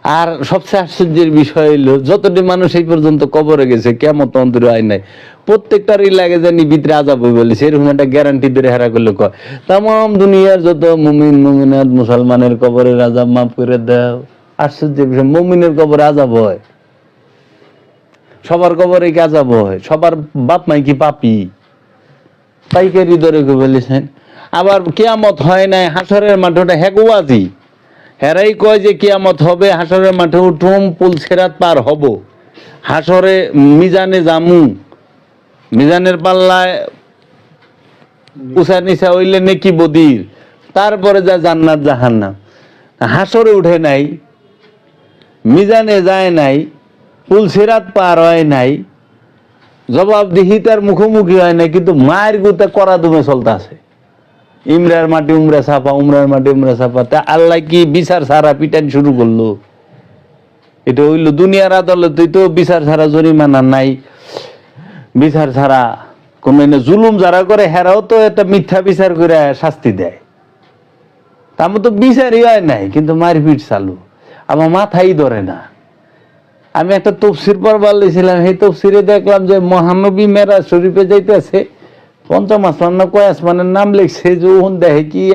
আর সবচেয়ে আশ্চর্যের বিষয় হইলো যতটি মানুষ এই পর্যন্ত কবরে গেছে কিয়ামত অন্তরে হয় নাই, প্রত্যেকটারই লাগে জানি ভিতরে আযাব হইব বলেছে, এরকম একটা গ্যারান্টি ধরে হেরা করলে কয় তামাম দুনিয়ার যত মুমিন মুমিনাত মুসলমানের কবরের আযাব মাফ করে দাও। আশ্চর্যের বিষয়, মুমিনের কবরে আযাব হয়? সবার কবরে কি আযাব হয়? সবার বাপ মাই কি পাপী? পাইকারি দরে বলেছেন। আবার কিয়ামত হয় নাই, হাসরের মাঠে ওটা হেগুয়াজি, হেরাই কয় যে কিয়ামত হবে, হাসরের মাঠে উঠুম, পুল সেরাত পার হব, হাসরে মিজানে জামু, মিজানের পাল্লায় উষা নিশা হইলে নেকি বদির, তারপরে যা জান্নাত জাহান্নাম। হাসরে উঠে নাই, মিজানে যায় নাই, পুল সেরাত পার হয় নাই, জবাবদিহিতার মুখোমুখি হয় নাই, কিন্তু মায়ের গুতে করা দুমে চলতেছে। ইমরার মাটি উমরা ছাপা, উমরার মাটি উমরা ছাপা। তা আল্লাহ কি বিচার ছাড়া পিটান শুরু করলো? এটা হইল দুনিয়ার আদালতে তো বিচার ছাড়া জরিমানা নাই, বিচার ছাড়া কোন জুলুম যারা করে হেরাও তো একটা মিথ্যা বিচার করে শাস্তি দেয়। তার তো বিচারই হয় নাই, কিন্তু মারপিট চালু, আমার মাথাই ধরে না। আমি একটা তফসির পড়বার লেছিলাম, সেই তফসিরে দেখলাম যে মহানবী মেরাজ শরীফে যাইতেছে, পঞ্চম আসমান না কয় আসমানের নাম লিখছে, যে দেখে কি